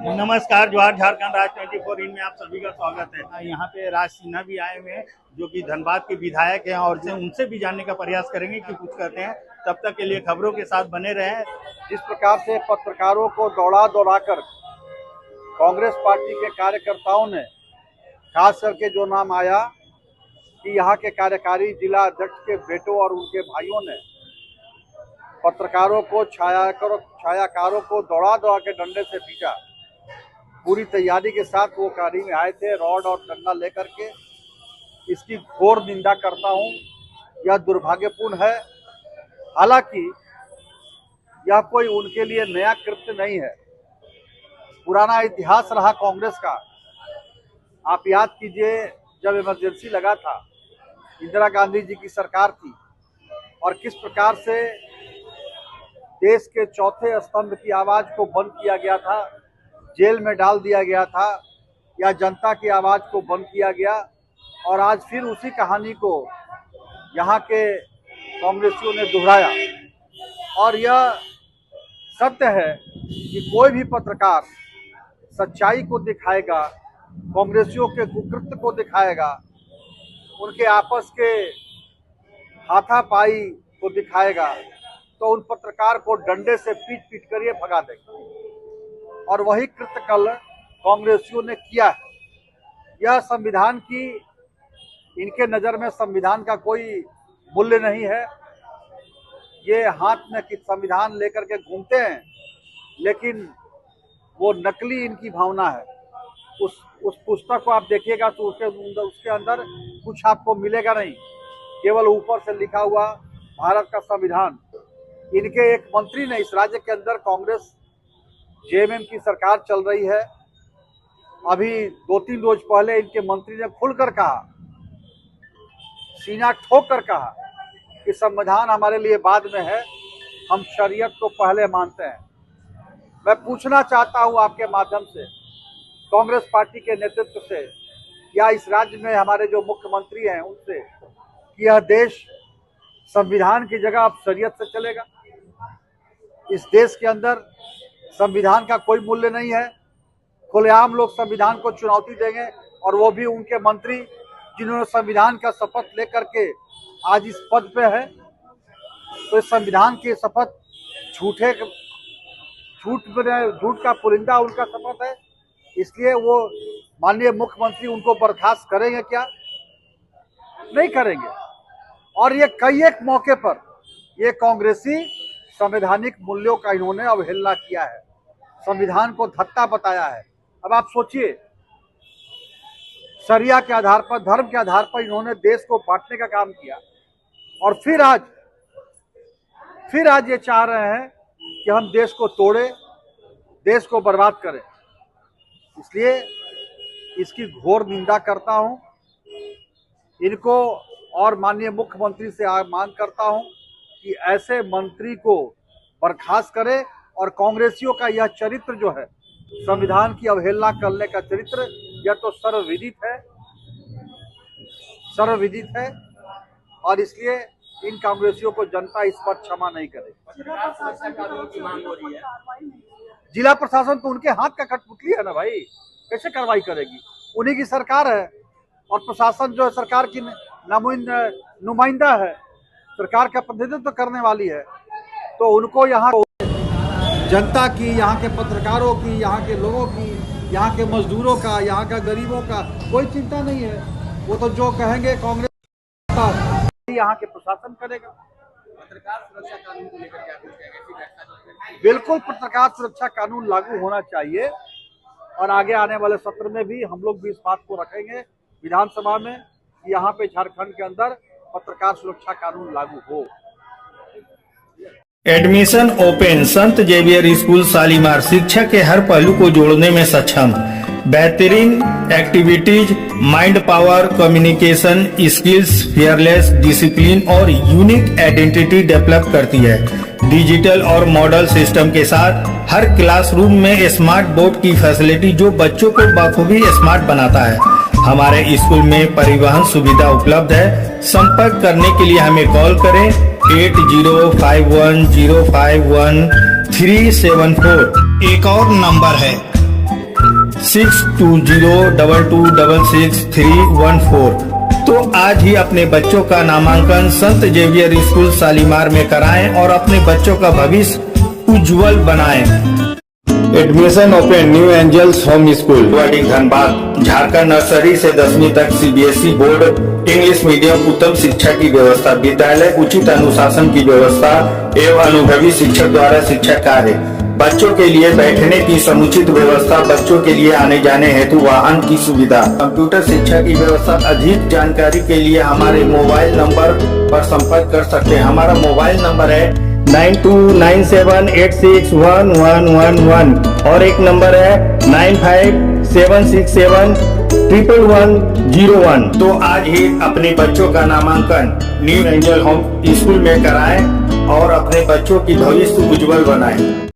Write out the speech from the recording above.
नमस्कार, जोहार झारखंड राज 24 इन में आप सभी का स्वागत है। यहाँ पे राज सिन्हा भी आए हुए हैं जो कि धनबाद के विधायक हैं और उनसे भी जानने का प्रयास करेंगे कि कुछ कहते हैं। तब तक के लिए खबरों के साथ बने रहें। जिस प्रकार से पत्रकारों को दौड़ा कर कांग्रेस पार्टी के कार्यकर्ताओं ने, खास करके जो नाम आया कि यहाँ के कार्यकारी जिला अध्यक्ष के बेटों और उनके भाइयों ने पत्रकारों को छायाकारों को दौड़ा के डंडे से पीटा। पूरी तैयारी के साथ वो गाड़ी में आए थे, रॉड और डंडा लेकर के। इसकी घोर निंदा करता हूँ। यह दुर्भाग्यपूर्ण है। हालांकि यह कोई उनके लिए नया कृत्य नहीं है, पुराना इतिहास रहा कांग्रेस का। आप याद कीजिए, जब इमरजेंसी लगा था, इंदिरा गांधी जी की सरकार थी और किस प्रकार से देश के चौथे स्तंभ की आवाज को बंद किया गया था, जेल में डाल दिया गया था, या जनता की आवाज को बंद किया गया। और आज फिर उसी कहानी को यहाँ के कांग्रेसियों ने दोहराया। और यह सत्य है कि कोई भी पत्रकार सच्चाई को दिखाएगा, कांग्रेसियों के कुकृत्य को दिखाएगा, उनके आपस के हाथापाई को दिखाएगा, तो उन पत्रकार को डंडे से पीट कर ये भगा देगा। और वही कृत्य कल कांग्रेसियों ने किया है। यह संविधान की, इनके नज़र में संविधान का कोई मूल्य नहीं है। ये हाथ में कि संविधान लेकर के घूमते हैं, लेकिन वो नकली इनकी भावना है। उस पुस्तक को आप देखिएगा तो उसके अंदर कुछ आपको मिलेगा नहीं, केवल ऊपर से लिखा हुआ भारत का संविधान। इनके एक मंत्री ने, इस राज्य के अंदर कांग्रेस जेएमएम की सरकार चल रही है, अभी 2-3 रोज पहले इनके मंत्री ने खुलकर कहा, सीना ठोक कर कहा कि संविधान हमारे लिए बाद में है, हम शरीयत को पहले मानते हैं। मैं पूछना चाहता हूं आपके माध्यम से कांग्रेस पार्टी के नेतृत्व से, या इस राज्य में हमारे जो मुख्यमंत्री हैं उनसे, कि यह देश संविधान की जगह अब शरीयत से चलेगा। इस देश के अंदर संविधान का कोई मूल्य नहीं है। खुलेआम लोग संविधान को चुनौती देंगे, और वो भी उनके मंत्री जिन्होंने संविधान का शपथ लेकर के आज इस पद पे है। तो इस संविधान की शपथ झूठ का पुलिंदा उनका शपथ है। इसलिए वो माननीय मुख्यमंत्री उनको बर्खास्त करेंगे क्या? नहीं करेंगे। और ये कई एक मौके पर ये कांग्रेसी संवैधानिक मूल्यों का इन्होंने अवहेलना किया है, संविधान को धत्ता बताया है। अब आप सोचिए, शरिया के आधार पर, धर्म के आधार पर इन्होंने देश को बांटने का काम किया, और फिर आज ये चाह रहे हैं कि हम देश को तोड़े, देश को बर्बाद करें। इसलिए इसकी घोर निंदा करता हूं इनको, और माननीय मुख्यमंत्री से मांग करता हूं कि ऐसे मंत्री को बर्खास्त करे। और कांग्रेसियों का यह चरित्र जो है, संविधान की अवहेलना करने का चरित्र, यह तो सर्वविदित है। और इसलिए इन कांग्रेसियों को जनता इस पर क्षमा नहीं करेगी। जिला प्रशासन तो उनके हाथ का कठपुतली है ना भाई, कैसे कार्रवाई करेगी? उन्हीं की सरकार है, और प्रशासन जो है सरकार की नुमाइंदा है, सरकार का प्रतिनिधित्व करने वाली है। तो उनको यहाँ जनता की, यहाँ के पत्रकारों की, यहाँ के लोगों की, यहाँ के मजदूरों का, यहाँ का गरीबों का कोई चिंता नहीं है। वो तो जो कहेंगे कांग्रेस यहाँ के प्रशासन करेगा। पत्रकार सुरक्षा कानून को लेकर क्या कुछ कहेंगे? बिल्कुल, पत्रकार सुरक्षा कानून लागू होना चाहिए, और आगे आने वाले सत्र में भी हम लोग भी इस बात को रखेंगे विधानसभा में कि यहाँ पे झारखंड के अंदर पत्रकार सुरक्षा कानून लागू हो। Admission open. संत जेवियर स्कूल शालीमार शिक्षा के हर पहलू को जोड़ने में सक्षम। बेहतरीन activities, mind power, communication skills, fearless discipline और यूनिक आइडेंटिटी डेवलप करती है। डिजिटल और मॉडल सिस्टम के साथ हर क्लासरूम में स्मार्ट बोर्ड की फैसिलिटी जो बच्चों को बखूबी स्मार्ट बनाता है। हमारे स्कूल में परिवहन सुविधा उपलब्ध है। संपर्क करने के लिए हमें कॉल करें 8051051374। एक और नंबर है 6202266314। तो आज ही अपने बच्चों का नामांकन संत जेवियर स्कूल शालीमार में कराएं और अपने बच्चों का भविष्य उज्जवल बनाएं। Admission open new angels home school Dhanbad. Jharkhand nursery से 10वीं तक सीबीएसई बोर्ड इंग्लिश मीडियम उत्तम शिक्षा की व्यवस्था, विद्यालय उचित अनुशासन की व्यवस्था एवं अनुभवी शिक्षक द्वारा शिक्षा कार्य, बच्चों के लिए बैठने की समुचित व्यवस्था, बच्चों के लिए आने जाने हेतु वाहन की सुविधा, कंप्यूटर शिक्षा की व्यवस्था। अधिक जानकारी के लिए हमारे मोबाइल नंबर पर संपर्क कर सकते हैं। हमारा मोबाइल नंबर है 9297861111 और एक नंबर है 9576711101। तो आज ही अपने बच्चों का नामांकन न्यू एंजल होम स्कूल में कराएं और अपने बच्चों की भविष्य उज्जवल बनाएं।